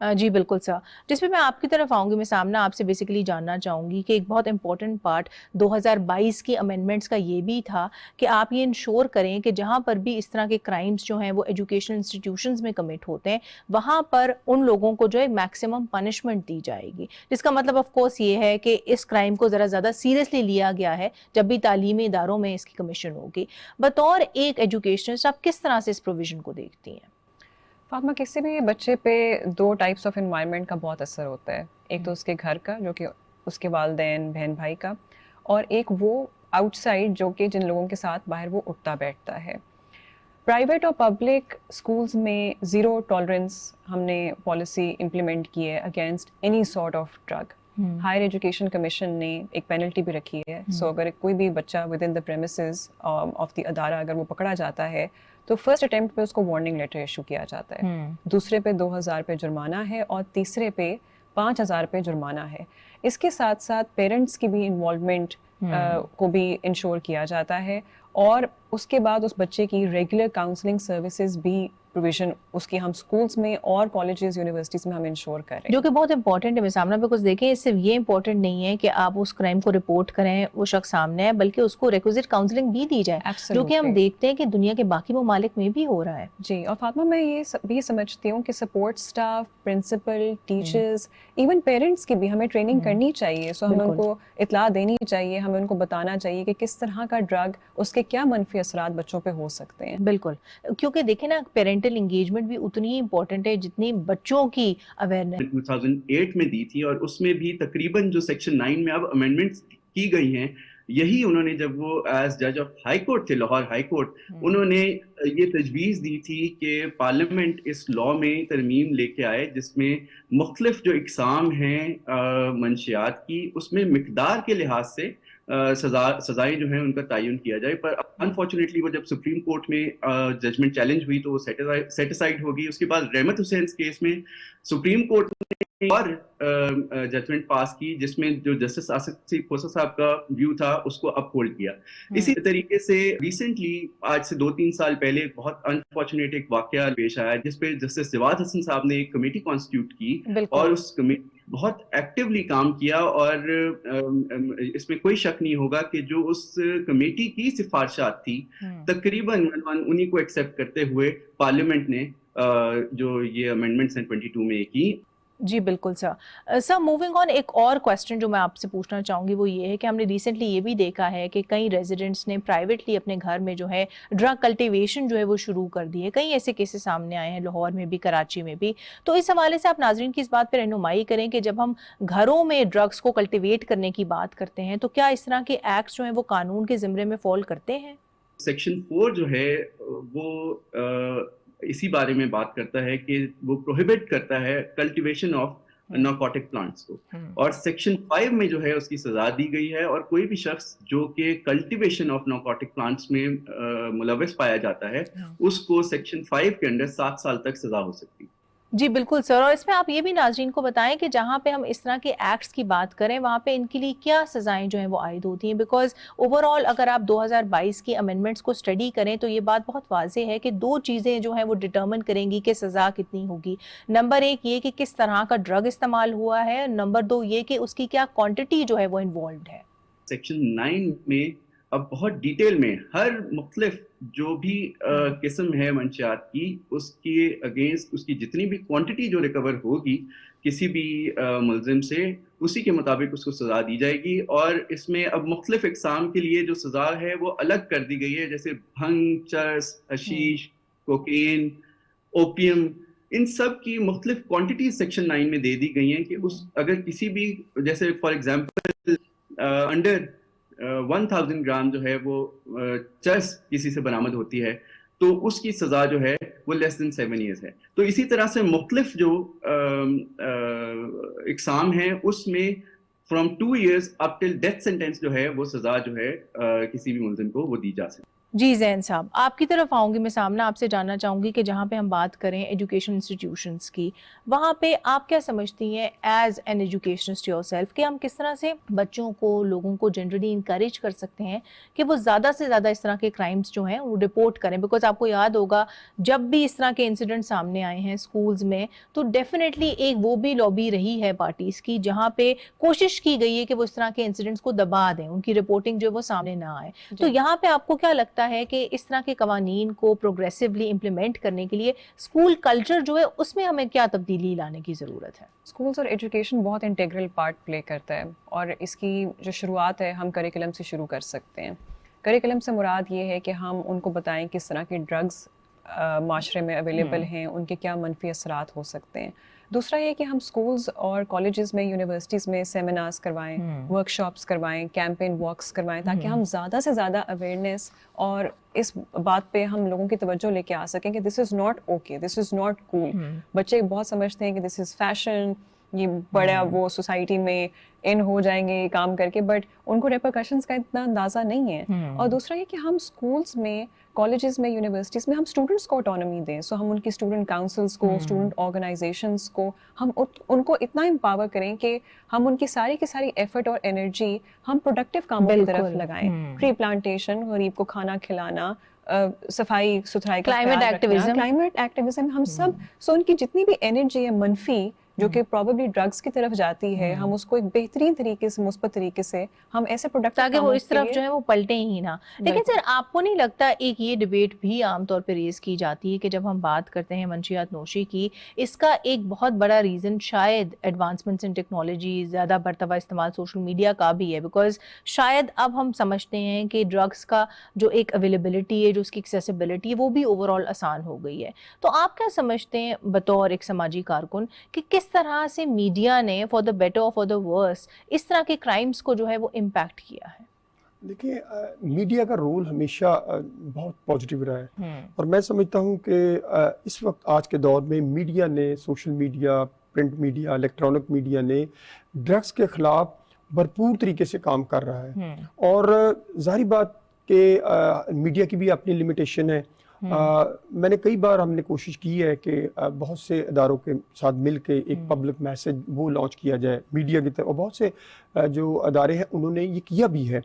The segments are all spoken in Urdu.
جی بالکل سر، جس پہ میں آپ کی طرف آؤں گی، میں سامنا آپ سے بیسیکلی جاننا چاہوں گی کہ ایک بہت امپورٹنٹ پارٹ 2022 کی امینڈمنٹس کا یہ بھی تھا کہ آپ یہ انشور کریں کہ جہاں پر بھی اس طرح کے کرائمز جو ہیں وہ ایجوکیشن انسٹیٹیوشنز میں کمٹ ہوتے ہیں، وہاں پر ان لوگوں کو جو ہے میکسیمم پنشمنٹ دی جائے گی، جس کا مطلب آف کورس یہ ہے کہ اس کرائم کو ذرا زیادہ سیریسلی لیا گیا ہے جب بھی تعلیمی اداروں میں اس کی کمیشن ہوگی۔ بطور ایک ایجوکیشنسٹ آپ کس طرح سے اس پروویژن کو دیکھتی ہیں؟ فاطمہ، کسی بھی بچے پہ دو ٹائپس آف انوائرمنٹ کا بہت اثر ہوتا ہے، ایک تو اس کے گھر کا جو کہ اس کے والدین بہن بھائی کا، اور ایک وہ آؤٹ سائڈ جو کہ جن لوگوں کے ساتھ باہر وہ اٹھتا بیٹھتا ہے۔ پرائیویٹ اور پبلک اسکولز میں زیرو ٹالرنس ہم نے پالیسی امپلیمنٹ کی ہے against any sort of drug. Higher education commission نے ایک پینلٹی بھی رکھی ہے، سو اگر کوئی بھی بچہ with in the premises of the ادارہ اگر وہ پکڑا جاتا ہے تو فرسٹ اٹیمپٹ پہ اس کو وارننگ لیٹر ایشو کیا جاتا ہے، دوسرے پہ 2000 پہ جرمانہ ہے اور تیسرے پہ 5000 پہ جرمانہ ہے۔ اس کے ساتھ ساتھ پیرنٹس کی بھی انوالومنٹ کو بھی انشور کیا جاتا ہے، اور اس کے بعد اس بچے کی ریگولر کاؤنسلنگ سروسز بھی پروویژن اس کی ہم اسکولس میں اور کالجز یونیورسٹیز میں ہم انشور کر رہے ہیں، جو کہ بہت امپورٹنٹ ہے۔ میں سامنا پہ کچھ دیکھیں، اس صرف یہ امپورٹنٹ نہیں ہے کہ آپ اس کرائم کو رپورٹ کریں، وہ شخص سامنے ہے، بلکہ اس کو ریکوزٹ کاؤنسلنگ بھی دی جائے، جو کہ ہم دیکھتے ہیں کہ دنیا کے باقی ممالک میں بھی ہو رہا ہے۔ جی، اور فاطمہ میں یہ بھی سمجھتی ہوں کہ support staff, principal, teachers, even parents کی بھی ہمیں ٹریننگ کرنی چاہیے، سو ہمیں ان کو اطلاع دینی چاہیے، ہمیں ان کو بتانا چاہیے کہ کس طرح کا ڈرگ، اس کے کیا منفی اثرات بچوں پہ ہو سکتے ہیں۔ بالکل، کیونکہ دیکھیں نا، پیرنٹل انگیجمنٹ بھی اتنی ہی امپورٹنٹ ہے جتنی بچوں کی اویئرنیس 2008 میں دی تھی، اور اس میں بھی تقریباً جو سیکشن 9 میں اب امینڈمنٹس کی گئی ہیں، یہی انہوں نے جب وہ ایز جج آف ہائی کورٹ تھے، لاہور ہائی کورٹ، انہوں نے یہ تجویز دی تھی کہ پارلیمنٹ اس لا میں ترمیم لے کے آئے جس میں مختلف جو اقسام ہیں منشیات کی، اس میں مقدار کے لحاظ سے سزائیں جو ہیں ان کا تعین کیا جائے۔ پر انفارچونیٹلی وہ جب سپریم کورٹ میں ججمنٹ چیلنج ہوئی تو وہ سیٹ اسائڈ ہو گئی۔ اس کے بعد رحمت حسین کیس میں سپریم کورٹ نے اور ججمنٹ پاس کی جس میں جو جسٹس آصف کھوسہ صاحب کا ویو تھا اس کو اپ ہولڈ کیا۔ اسی طریقے سے ریسنٹلی آج سے 2-3 سال پہلے بہت انفارچونیٹ ایک واقعہ پیش آیا جس پہ جسٹس جواد حسن صاحب نے ایک کمیٹی کانسٹیٹیوٹ کی، اور اس کمیٹی بہت ایکٹیولی کام کیا، اور اس میں کوئی شک نہیں ہوگا کہ جو اس کمیٹی کی سفارشات تھی تقریباً انہی کو ایکسیپٹ کرتے ہوئے پارلیمنٹ نے جو یہ امینڈمنٹس ہیں 22 میں کی۔ جی بالکل سر۔ سر موونگ آن، ایک اور کویسچن جو میں آپ سے پوچھنا چاہوں گی وہ یہ ہے کہ ہم نے ریسنٹلی یہ بھی دیکھا ہے کہ کئی ریزیڈنٹس نے پرائیویٹلی اپنے گھر میں جو ہے ڈرگ کلٹیویشن جو ہے وہ شروع کر دی ہے، کئی ایسے کیسز سامنے آئے ہیں، لاہور میں بھی، کراچی میں بھی۔ تو اس حوالے سے آپ ناظرین کی اس بات پہ رہنمائی کریں کہ جب ہم گھروں میں ڈرگس کو کلٹیویٹ کرنے کی بات کرتے ہیں تو کیا اس طرح کے ایکٹس جو ہیں وہ قانون کے زمرے میں فال کرتے ہیں؟ سیکشن 4 جو ہے وہ اسی بارے میں بات کرتا ہے کہ وہ پروہیبٹ کرتا ہے کلٹیویشن آف نارکوٹک پلانٹس کو، اور سیکشن 5 میں جو ہے اس کی سزا دی گئی ہے، اور کوئی بھی شخص جو کہ کلٹیویشن آف نارکوٹک پلانٹس میں ملوث پایا جاتا ہے اس کو سیکشن 5 کے اندر 7 سال تک سزا ہو سکتی ہے۔ جی بالکل سر، اور اس میں آپ یہ بھی ناظرین کو بتائیں کہ جہاں پہ ہم اس طرح کے ایکٹس کی بات کریں وہاں پہ ان کے لیے کیا سزائیں جو ہیں وہ عائد ہوتی ہیں، بیکاز اوور آل اگر آپ 2022 کی امینڈمنٹس کو اسٹڈی کریں تو یہ بات بہت واضح ہے کہ دو چیزیں جو ہیں وہ ڈٹرمن کریں گی کہ سزا کتنی ہوگی۔ نمبر ایک یہ کہ کس طرح کا ڈرگ استعمال ہوا ہے، نمبر دو یہ کہ اس کی کیا کوانٹٹی جو ہے وہ انوالوڈ ہے۔ سیکشن 9 میں اب بہت ڈیٹیل میں ہر مختلف جو بھی قسم ہے منشیات کی، اس کے اگینسٹ اس کی جتنی بھی کوانٹٹی جو ریکور ہوگی کسی بھی ملزم سے، اسی کے مطابق اس کو سزا دی جائے گی۔ اور اس میں اب مختلف اقسام کے لیے جو سزا ہے وہ الگ کر دی گئی ہے، جیسے بھنگ، چرس، حشیش، کوکین، اوپیم، ان سب کی مختلف کوانٹٹیز سیکشن 9 میں دے دی گئی ہیں کہ اس اگر کسی بھی، جیسے فار ایگزامپل انڈر 1000 گرام جو ہے وہ چرس کسی سے برآمد ہوتی ہے تو اس کی سزا جو ہے وہ لیس دین 7 ایئرس ہے۔ تو اسی طرح سے مختلف جو اقسام ہیں اس میں from 2 years up till death sentence جو ہے وہ سزا جو ہے کسی بھی ملزم کو وہ دی جا سکتی ہے۔ جی زین صاحب، آپ کی طرف آؤں گی میں، سامنے آپ سے جاننا چاہوں گی کہ جہاں پہ ہم بات کریں ایجوکیشن انسٹیٹیوشنس کی، وہاں پہ آپ کیا سمجھتی ہیں as an educationist your self کہ ہم کس طرح سے بچوں کو، لوگوں کو جنرلی انکریج کر سکتے ہیں کہ وہ زیادہ سے زیادہ اس طرح کے کرائمز جو ہیں وہ رپورٹ کریں؟ بیکاز آپ کو یاد ہوگا جب بھی اس طرح کے انسیڈنٹ سامنے آئے ہیں اسکولز میں تو ڈیفینیٹلی ایک وہ بھی لابی رہی ہے پارٹیز کی جہاں پہ کوشش کی گئی ہے کہ وہ اس طرح کے انسیڈنٹس کو دبا دیں، ان کی رپورٹنگ جو ہے وہ سامنے نہ آئے. تو یہاں پہ آپ کو کیا لگتا ہے کہ اس طرح کے قوانین کو پروگریسولی امپلیمنٹ کرنے کے لیے اسکول کلچر جو ہے اس میں ہمیں کیا تبدیلی لانے کی ضرورت ہے؟ اسکولس اور ایجوکیشن بہت انٹیگرل پارٹ پلے کرتا ہے، اور اس کی جو شروعات ہے ہم کریکلم سے شروع کر سکتے ہیں. کریکلم سے مراد یہ ہے کہ ہم ان کو بتائیں کس طرح کے ڈرگز معاشرے میں اویلیبل ہیں، ان کے کیا منفی اثرات ہو سکتے ہیں. دوسرا یہ کہ ہم اسکولز اور کالجز میں، یونیورسٹیز میں سیمینارز کروائیں، ورک شاپس کروائیں، کیمپین واکس کروائیں، تاکہ ہم زیادہ سے زیادہ اویئرنیس اور اس بات پہ ہم لوگوں کی توجہ لے کے آ سکیں کہ this is not okay, this is not cool. بچے بہت سمجھتے ہیں کہ دس از فیشن، یہ بڑا وہ سوسائٹی میں ان ہو جائیں گے کام کر کے، بٹ ان کو ریپرکشنز کا اتنا اندازہ نہیں ہے. اور دوسرا یہ کہ ہم اسکولس میں، کالجز میں، یونیورسٹیز میں ہم اسٹوڈنٹس کو آٹونومی دیں. سو ہم ان کی اسٹوڈنٹ کاؤنسلس کو، اسٹوڈنٹ آرگنائزیشنس کو، ہم ان کو اتنا امپاور کریں کہ ہم ان کی ساری ایفرٹ اور انرجی ہم پروڈکٹیو کاموں کی طرف لگائیں. ٹری پلانٹیشن، غریب کو کھانا کھلانا، صفائی ستھرائی کا خیال رکھنا، کلائمیٹ ایکٹیویزم، ہم سب. سو ان کی جتنی بھی انرجی ہے منفی جو کہ پروبیبلی ڈرگس کی طرف جاتی ہے، ہم اس کو ایک بہترین طریقے سے، مثبت طریقے سے ہم ایسے پروڈکٹیو تاکہ وہ اس طرف جو ہے وہ پلٹیں ہی نہ. لیکن سر آپ کو نہیں لگتا ایک یہ ڈبیٹ بھی عام طور پہ ریز کی جاتی ہے کہ جب ہم بات کرتے ہیں منشیات نوشی کی، اس کا ایک بہت بڑا ریزن شاید ایڈوانسمنٹس ان ٹیکنالوجی، زیادہ مرتبہ استعمال سوشل میڈیا کا بھی ہے، بیکاز شاید اب ہم سمجھتے ہیں کہ ڈرگس کا جو ایک اویلیبلٹی ہے، جو اس کی ایکسیسیبلٹی ہے، وہ بھی اوور آل آسان ہو گئی ہے. تو آپ کیا سمجھتے ہیں بطور ایک سماجی کارکن کہ کس طرح سے میڈیا نے فار دا بیٹر اور فار دا ورس اس طرح کے کرائمز کو جو ہے وہ امپیکٹ کیا ہے؟ دیکھیے، میڈیا کا رول ہمیشہ بہت پازیٹیو رہا ہے، اور میں سمجھتا ہوں کہ اس وقت آج کے دور میں میڈیا نے، social media, print media, electronic media نے ڈرگس کے خلاف بھرپور طریقے سے کام کر رہا ہے. اور ظاہری بات کہ میڈیا کی بھی اپنی لمیٹیشن ہے. میں نے کئی بار، ہم نے کوشش کی ہے کہ بہت سے اداروں کے ساتھ مل کے ایک پبلک میسج وہ لانچ کیا جائے میڈیا کی طرف، اور بہت سے جو ادارے ہیں انہوں نے یہ کیا بھی ہے.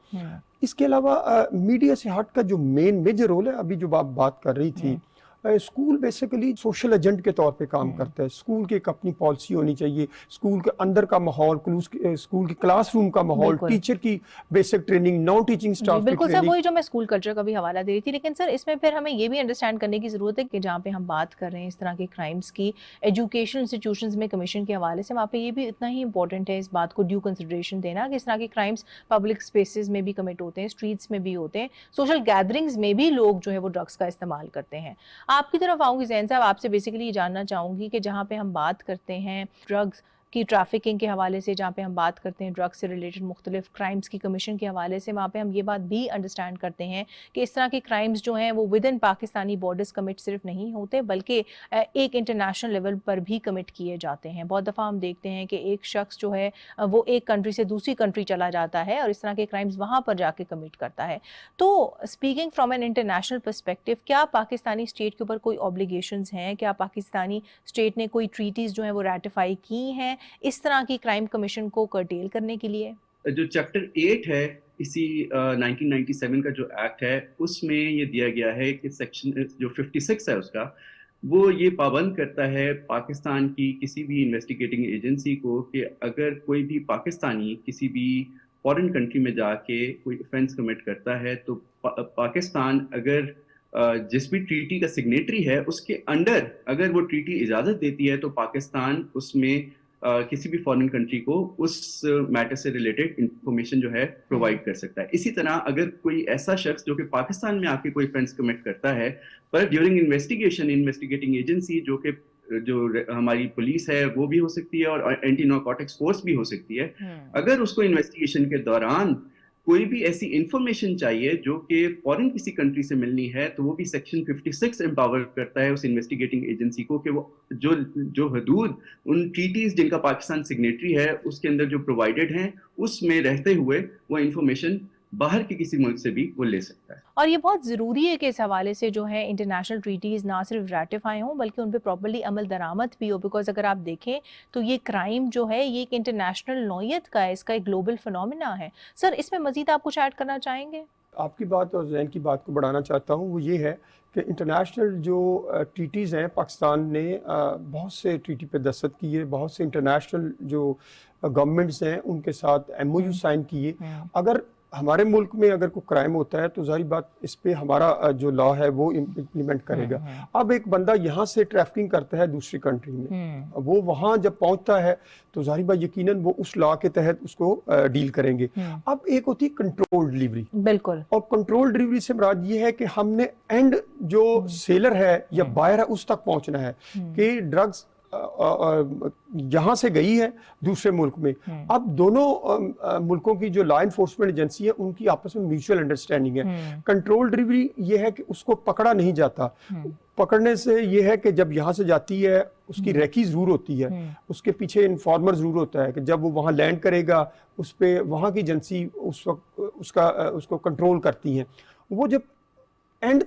اس کے علاوہ میڈیا سے ہٹ کا جو میجر رول ہے، ابھی جو آپ بات کر رہی تھی، اسکول بیسیکلی سوشل ایجنٹ کے طور پہ کام کرتا ہے. اسکول کی ایک اپنی پالیسی ہونی چاہیے، اسکول کے اندر کا ماحول، اسکول کی کلاس روم کا ماحول، ٹیچر کی basic training, naan teaching staff کی بالکل سر، ٹریننگ. وہی جو میں اسکول کلچر کا بھی حوالہ دے رہی تھی. لیکن سر اس میں پھر ہمیں یہ بھی انڈرسٹینڈ کرنے کی ضرورت ہے کہ جہاں پہ ہم بات کر رہے ہیں اس طرح کے کرائمز کی ایجوکیشن انسٹیٹیوشنز میں کمیشن کے حوالے سے، وہاں پہ یہ بھی اتنا ہی امپورٹنٹ ہے اس بات کو ڈیو کنسیڈریشن دینا کہ اس طرح کے کرائمز پبلک اسپیسز میں بھی کمٹ ہوتے ہیں، اسٹریٹس میں بھی ہوتے ہیں، سوشل گیدرنگز میں بھی لوگ جو ہے وہ ڈرگس کا استعمال کرتے ہیں. آپ کی طرف آؤں گی زین صاحب، آپ سے بیسیکلی یہ جاننا چاہوں گی کہ جہاں پہ ہم بات کرتے ہیں ڈرگس کی ٹریفکنگ کے حوالے سے، جہاں پہ ہم بات کرتے ہیں ڈرگ سے ریلیٹڈ مختلف کرائمز کی کمیشن کے حوالے سے، وہاں پہ ہم یہ بات بھی انڈرسٹینڈ کرتے ہیں کہ اس طرح کے کرائمز جو ہیں وہ with in Pakistani borders commit صرف نہیں ہوتے بلکہ ایک انٹرنیشنل لیول پر بھی کمٹ کیے جاتے ہیں. بہت دفعہ ہم دیکھتے ہیں کہ ایک شخص جو ہے وہ ایک کنٹری سے دوسری کنٹری چلا جاتا ہے اور اس طرح کے کرائمز وہاں پر جا کے کمٹ کرتا ہے. تو speaking from an international perspective, کیا پاکستانی اسٹیٹ کے اوپر کوئی اوبلیگیشنز ہیں؟ کیا پاکستانی اسٹیٹ نے کوئی ٹریٹیز جو ہیں وہ ریٹیفائی کی ہیں اس طرح کی کرائم کمیشن کو کرٹیل کرنے کے لیے؟ جو چیپٹر 8 ہے اسی 1997 کا جو ایکٹ ہے، اس میں یہ دیا گیا ہے کہ سیکشن جو 56 ہے اس کا، وہ یہ پابند کرتا ہے پاکستان کی کسی بھی انویسٹیگیٹنگ ایجنسی کو کہ اگر کوئی بھی پاکستانی کسی بھی فورن کنٹری میں جا کے کوئی offense کمٹ کرتا ہے تو پاکستان اگر جس بھی ٹریٹی کا سگنیٹری ہے اس کے انڈر اگر وہ ٹریٹی اجازت دیتی ہے تو پاکستان اس میں کسی بھی فورن کنٹری کو اس میٹر سے ریلیٹڈ انفارمیشن جو ہے پرووائڈ کر سکتا ہے. اسی طرح اگر کوئی ایسا شخص جو کہ پاکستان میں آ کے کوئی offense کمٹ کرتا ہے پر ڈیورنگ انویسٹیگیشن، انویسٹیگیٹنگ ایجنسی جو ہماری پولیس ہے وہ بھی ہو سکتی ہے اور اینٹی نارکوٹکس فورس بھی ہو سکتی ہے، اگر اس کو انویسٹیگیشن کے دوران کوئی بھی ایسی انفارمیشن چاہیے جو کہ فورن کسی کنٹری سے ملنی ہے تو وہ بھی سیکشن 56 امپاور کرتا ہے اس انویسٹیگیٹنگ ایجنسی کو کہ وہ جو حدود ان ٹریٹیز جن کا پاکستان سگنیٹری ہے اس کے اندر جو پرووائڈڈ ہیں اس میں رہتے ہوئے وہ انفارمیشن باہر کے کسی ملک سے بھی وہ لے سکتا ہے. اور یہ بہت ضروری ہے کہ اس حوالے سے جو ہے انٹرنیشنل ٹریٹیز نہ صرف ریٹیفائی ہوں بلکہ ان پہ پراپرلی عمل درآمد بھی ہو, بیکاز اگر آپ دیکھیں تو یہ کرائم جو ہے یہ ایک انٹرنیشنل نوعیت کا ہے, اس کا ایک گلوبل فنومینا ہے. سر اس میں مزید آپ کچھ ایڈ کرنا چاہیں گے؟ آپ کی بات اور ذہن کی بات کو بڑھانا چاہتا ہوں, وہ یہ ہے کہ انٹرنیشنل جو ٹریٹیز ہیں, پاکستان نے بہت سے ٹریٹی پہ دستخط کیے, بہت سے انٹرنیشنل جو گورنمنٹس ہیں ان کے ساتھ ایم او یو سائن کیے. اگر ہمارے ملک میں اگر کوئی کرائم ہوتا ہے تو ظاہری بات اس پہ ہمارا جو لا ہے وہ امپلیمنٹ کرے گا. اب ایک بندہ یہاں سے ٹریفکنگ کرتا ہے دوسری کنٹری میں, وہ وہاں جب پہنچتا ہے تو ظاہری بات یقیناً وہ اس لا کے تحت اس کو ڈیل کریں گے. اب ایک ہوتی ہے کنٹرول ڈلیوری, بالکل, اور کنٹرول ڈلیوری سے مراد یہ ہے کہ ہم نے اینڈ جو سیلر ہے یا بائر ہے اس تک پہنچنا ہے کہ ڈرگز یہاں سے گئی ہے دوسرے ملک میں. اب دونوں ملکوں کی جو لا انفورسمنٹ ایجنسی ہے ان کی آپس میں میوچل انڈرسٹینڈنگ ہے. کنٹرول ڈلیوری یہ ہے کہ اس کو پکڑا نہیں جاتا. پکڑنے سے یہ ہے کہ جب یہاں سے جاتی ہے اس کی ریکی ضرور ہوتی ہے, اس کے پیچھے انفارمر ضرور ہوتا ہے کہ جب وہ وہاں لینڈ کرے گا اس پہ وہاں کی ایجنسی اس وقت اس کو کنٹرول کرتی ہیں. وہ جب اینڈ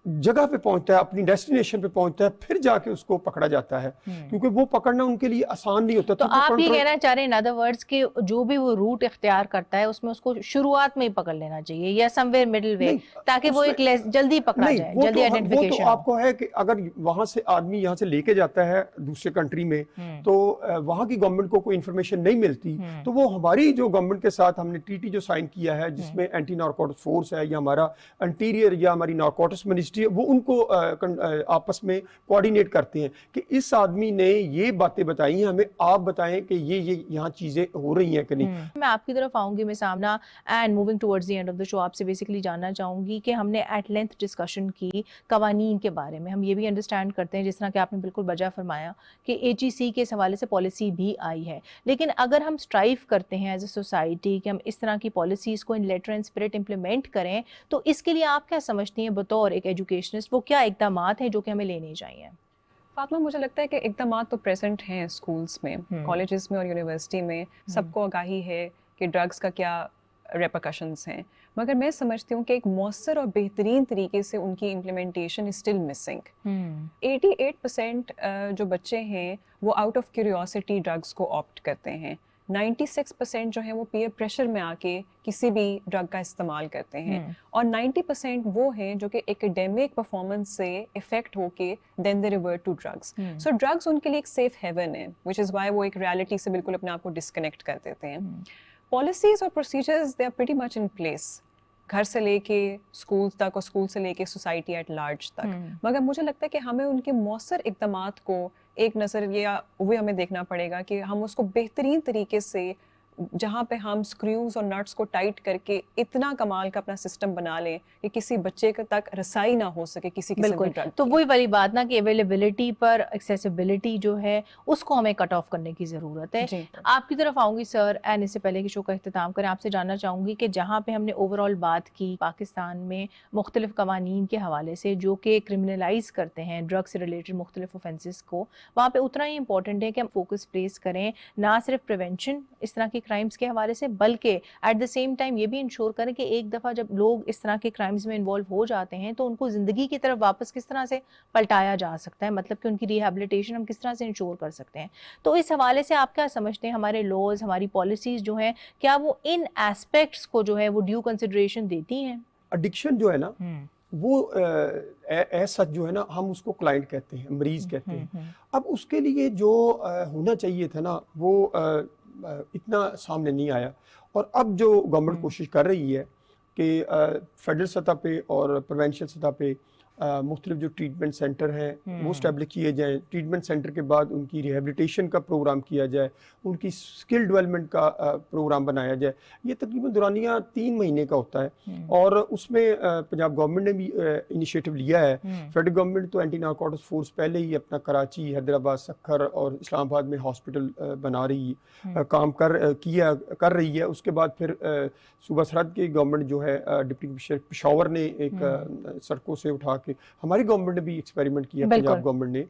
جگہ پہ پہنچتا ہے, اپنی ڈیسٹینیشن پہ پہنچتا ہے, پھر جا کے اس کو پکڑا جاتا ہے, کیونکہ وہ پکڑنا ان کے لیے آسان نہیں ہوتا. تو آپ یہ کہنا چاہ رہے ہیں ان ادر ورڈز کہ جو بھی وہ روٹ اختیار کرتا ہے اس میں اس کو شروعات میں ہی پکڑ لینا چاہیے یا سم ویئر مڈل وے, تاکہ وہ ایک جلدی پکڑا جائے, جلدی آئیڈینٹیفیکیشن. وہ تو آپ کو ہے کہ اگر وہاں سے آدمی یہاں سے لے کے جاتا ہے دوسرے کنٹری میں تو وہاں کی گورنمنٹ کو کوئی انفارمیشن نہیں ملتی, تو وہ ہماری جو گورنمنٹ کے ساتھ ہم نے ٹریٹی جو سائن کیا ہے جس میں اینٹی نارکوٹکس فورس ہے یا ہمارا انٹیریئر یا ہماری نارکوٹکس منسٹری ہے, وہ ان کو آپس میں کوآرڈینیٹ کرتے ہیں کہ اس آدمی نے یہ باتیں بتائی ہیں, ہمیں آپ بتائیں کہ یہ یہاں چیزیں ہو رہی ہیں کہ نہیں. میں آپ کی طرف آؤں گی میں سامنا, and moving towards the end of the show آپ سے بیسیکلی جاننا چاہوں گی کہ ہم نے ایٹ لینتھ ڈسکشن کی قوانین کے بارے میں. ہم یہ بھی انڈرسٹینڈ کرتے ہیں جس طرح کہ آپ نے بالکل بجا فرمایا کہ HEC کے اس حوالے سے پالیسی بھی آئی ہے, لیکن اگر ہم اسٹرائیو کرتے ہیں ایز اے سوسائٹی کہ ہم اس طرح کی پالیسیز کو ان لیٹر اینڈ اسپرٹ امپلیمنٹ کریں, تو اس کے لیے آپ کیا سمجھتی ہیں بطور ایک ایجوکیشنسٹ, وہ کیا اقدامات ہیں جو کہ ہمیں لینے چاہیے؟ فاطمہ, مجھے لگتا ہے کہ اقدامات تو پریزنٹ ہیں اسکولس میں, کالجز میں اور یونیورسٹی میں, سب کو آگاہی ہے کہ ڈرگس کا کیا ریپرکشنز ہیں, مگر میں سمجھتی ہوں کہ ایک مؤثر اور بہترین طریقے سے ان کی امپلیمنٹیشن از اسٹل مسنگ. 88% جو بچے ہیں وہ آؤٹ آف کیوریوسٹی ڈرگس کو آپٹ کرتے ہیں. 96% جو ہیں وہ پیئر پریشر میں آ کے کسی بھی ڈرگ کا استعمال کرتے ہیں, اور 90% وہ ہیں جو کہ ایکیڈیمک پرفارمنس سے افیکٹ ہو کے then they revert to drugs. So drugs ان کے لیے ایک سیف ہیون ہے, وچ از وائی وہ ایک ریالٹی سے بالکل اپنے آپ کو ڈسکنیکٹ کر دیتے ہیں. پالیسیز اور procedures they are pretty much in place, گھر سے لے کے اسکول تک اور اسکول سے لے کے سوسائٹی ایٹ لارج تک, مگر مجھے لگتا ہے کہ ہمیں ان کے مؤثر اقدامات کو ایک نظر یہ وہ ہمیں دیکھنا پڑے گا کہ ہم اس کو بہترین طریقے سے, جہاں پہ ہم اسکریوز اور نٹس کو ٹائٹ کر کے اتنا کمال کا اپنا سسٹم بنا لیں کہ کسی بچے تک رسائی نہ ہو سکے کسی قسم کی ڈرگ. تو وہی والی بات نا کہ اویلیبلٹی پر ایکسیسیبلٹی جو ہے اس کو ہمیں کٹ آف کرنے کی ضرورت ہے. آپ کی طرف آؤں گی سر, اینڈ اس سے پہلے کہ شو کا اختتام کریں آپ سے جاننا چاہوں گی کہ جہاں پہ ہم نے اوور آل بات کی پاکستان میں مختلف قوانین کے حوالے سے جو کہ کرمنلائز کرتے ہیں ڈرگ سے ریلیٹڈ مختلف اوفینسز کو, وہاں پہ اتنا ہی امپورٹنٹ ہے کہ ہم فوکس پلیس کریں نہ صرف پریونشن اس طرح کی کرائمز کے حوالے سے, بلکہ ایٹ دا سیم ٹائم یہ بھی انشور کریں کہ ایک دفعہ جب لوگ اس طرح کے کرائمز میں انوالو ہو جاتے ہیں تو ان کو زندگی کی طرف واپس کس طرح سے پلٹایا جا سکتا ہے, مطلب کہ ان کی ریہیبلیٹیشن ہم کس طرح سے انشور کر سکتے ہیں. تو اس حوالے سے آپ کیا سمجھتے ہیں, ہمارے لاز ہماری پالیسیز جو ہیں کیا وہ ان ایسپیکٹس کو جو ہے وہ ڈیو کنسیڈریشن دیتی ہیں؟ ایڈکشن جو ہے نا وہ ایسا جو ہے نا ہم اس کو کلائنٹ کہتے ہیں, مریض کہتے ہیں. اب اس کے لیے جو ہونا چاہیے تھا نا وہ اتنا سامنے نہیں آیا, اور اب جو گورنمنٹ کوشش کر رہی ہے کہ فیڈرل سطح پہ اور پروونشل سطح پہ مختلف جو ٹریٹمنٹ سینٹر ہیں وہ اسٹیبلش کیے جائیں, ٹریٹمنٹ سینٹر کے بعد ان کی ریہیبلیٹیشن کا پروگرام کیا جائے, ان کی اسکل ڈیولپمنٹ کا پروگرام بنایا جائے. یہ تقریباً دورانیہ 3 مہینے کا ہوتا ہے, اور اس میں پنجاب گورنمنٹ نے بھی انیشیٹو لیا ہے. فیڈرل گورنمنٹ تو اینٹی نارکوٹکس فورس پہلے ہی اپنا کراچی, حیدرآباد, سکھر اور اسلام آباد میں ہاسپٹل بنا رہی کام کر رہی ہے. اس کے بعد پھر صوبہ سرحد کی گورنمنٹ جو ہے ڈپٹی کمشنر پشاور نے ایک سڑکوں سے اٹھا کے, ہماری گورنمنٹ نے بھی ایکسپیریمنٹ کیا, پنجاب گورنمنٹ نے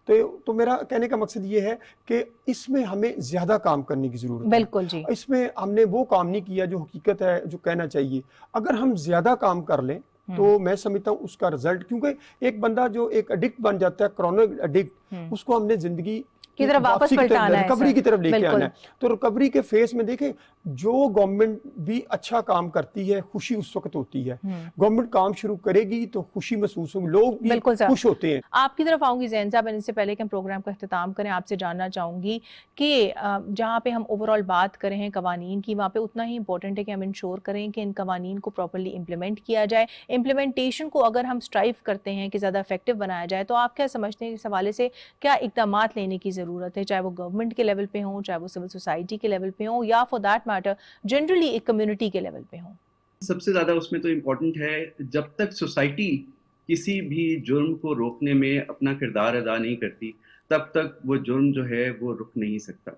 تو میرا کہنے کا مقصد یہ ہے کہ اس میں ہمیں زیادہ کام کرنے کی ضرورت ہے. بالکل جی. اس میں ہم نے وہ کام نہیں کیا جو حقیقت ہے, جو کہنا چاہیے. اگر ہم زیادہ کام کر لیں تو میں سمجھتا ہوں اس کا رزلٹ, کیونکہ ایک بندہ جو ایک ایڈکٹ بن جاتا ہے, کرونک ایڈکٹ, اس کو ہم نے زندگی کی طرف واپس پلٹانا ہے, ریکوری کی طرف لے کے بالکل. آنا ہے. تو ریکوری کے فیس میں دیکھیں, جو گورنمنٹ بھی اچھا کام کرتی ہے خوشی اس وقت ہوتی ہے. گورنمنٹ کام شروع کرے گی تو خوشی محسوس ہوگی, لوگ بھی بالکل سر. خوش ہوتے ہیں. آپ کی طرف آؤں گی زین صاحب, اس سے پہلے کہ ہم پروگرام کا اختتام کریں, آپ سے جاننا چاہوں گی کہ جہاں پہ ہم اوور آل بات کریں ہیں قوانین کی, وہاں پہ اتنا ہی امپورٹنٹ ہے کہ ہم انشور کریں کہ ان قوانین کو پراپرلی امپلیمنٹ کیا جائے. امپلیمنٹیشن کو اگر ہم اسٹرائیو کرتے ہیں کہ زیادہ افیکٹو بنایا جائے, تو آپ کیا سمجھتے ہیں اس حوالے سے کیا اقدامات لینے کی ضرورت ہے, چاہے وہ گورنمنٹ کے لیول پہ ہوں, چاہے وہ سول سوسائٹی کے لیول پہ ہوں, یا فار دیٹ میٹر جنرلی ایک کمیونٹی کے لیول پہ ہوں؟ سب سے زیادہ اس میں تو امپورٹنٹ ہے, جب تک سوسائٹی کسی بھی جرم کو روکنے میں اپنا کردار ادا نہیں کرتی, تب تک وہ جرم جو ہے وہ رک نہیں سکتا.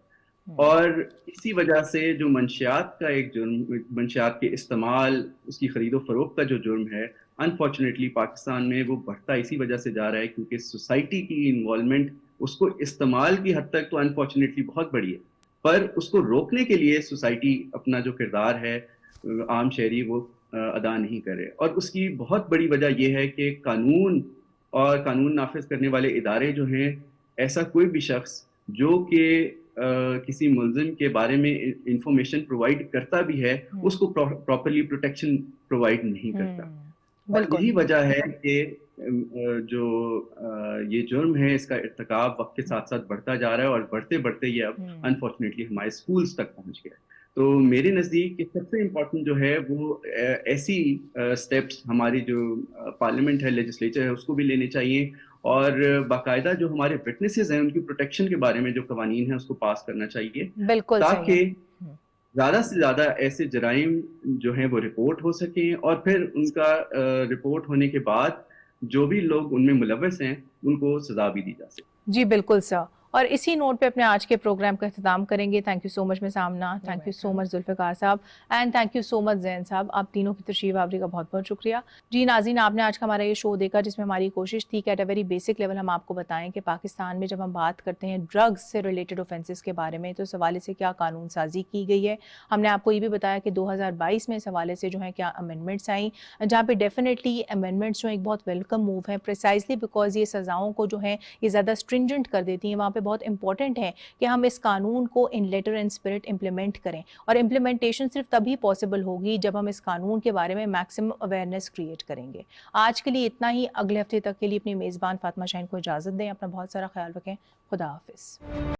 اور اسی وجہ سے جو منشیات کا ایک جرم, منشیات کے استعمال, اس کی خرید و فروخت کا جو جرم ہے, انفارچونیٹلی پاکستان میں وہ بڑھتا اسی وجہ سے جا رہا ہے کیونکہ سوسائٹی کی انوالومنٹ اس کو استعمال کی حد تک تو انفارچونیٹلی بہت بڑی ہے, پر اس کو روکنے کے لیے سوسائٹی اپنا جو کردار ہے عام شہری وہ ادا نہیں کرے. اور اس کی بہت بڑی وجہ یہ ہے کہ قانون اور قانون نافذ کرنے والے ادارے جو ہیں, ایسا کوئی بھی شخص جو کہ کسی ملزم کے بارے میں انفارمیشن پرووائڈ کرتا بھی ہے, اس کو پراپرلی پروٹیکشن پرووائڈ نہیں کرتا. اور یہی وجہ ہے کہ جو یہ جرم ہے اس کا ارتکاب وقت کے ساتھ ساتھ بڑھتا جا رہا ہے, اور بڑھتے بڑھتے یہ اب انفارچونیٹلی ہمارے اسکولز تک پہنچ گیا. تو میرے نزدیک سب سے امپورٹنٹ جو ہے وہ ایسی اسٹیپس ہماری جو پارلیمنٹ ہے, لیجسلیچر ہے, اس کو بھی لینے چاہیے, اور باقاعدہ جو ہمارے وٹنسز ہیں ان کی پروٹیکشن کے بارے میں جو قوانین ہیں اس کو پاس کرنا چاہیے, تاکہ زیادہ سے زیادہ ایسے جرائم جو ہیں وہ رپورٹ ہو سکیں, اور پھر ان کا رپورٹ ہونے کے بعد جو بھی لوگ ان میں ملوث ہیں ان کو سزا بھی دی جا سکے. جی بالکل سر. اور اسی نوٹ پہ اپنے آج کے پروگرام کا اختتام کریں گے. Thank you so much miss Amna, thank you so much Zulfiqar sahab, and thank you so much Zain sahab. آپ تینوں کی تشریف آوری کا بہت بہت شکریہ. جی ناظرین, آپ نے آج کا ہمارا یہ شو دیکھا جس میں ہماری کوشش تھی کہ at a very basic level ہم آپ کو بتائیں کہ پاکستان میں جب ہم بات کرتے ہیں ڈرگز سے ریلیٹڈ اوفینسز کے بارے میں, تو اس حوالے سے کیا قانون سازی کی گئی ہے. ہم نے آپ کو یہ بھی بتایا کہ 2022 میں اس حوالے سے جو ہیں کیا امینڈمنٹس آئیں, جہاں پہ ڈیفینیٹلی امینڈمنٹس جو ایک بہت ویلکم موو ہے, پریسائزلی بیکاز یہ سزاؤں کو جو ہیں یہ زیادہ اسٹرنجنٹ کر دیتی ہیں. وہاں پہ بہت امپورٹنٹ ہے کہ ہم اس قانون کو ان لیٹر اینڈ اسپرٹ امپلیمنٹ کریں, اور امپلیمنٹیشن صرف تبھی پاسبل ہوگی جب ہم اس قانون کے بارے میں میکسیمم اویئرنیس کریٹ کریں گے. آج کے لیے اتنا ہی. اگلے ہفتے تک کے لیے اپنی میزبان فاطمہ شاہین کو اجازت دیں. اپنا بہت سارا خیال رکھیں. خدا حافظ.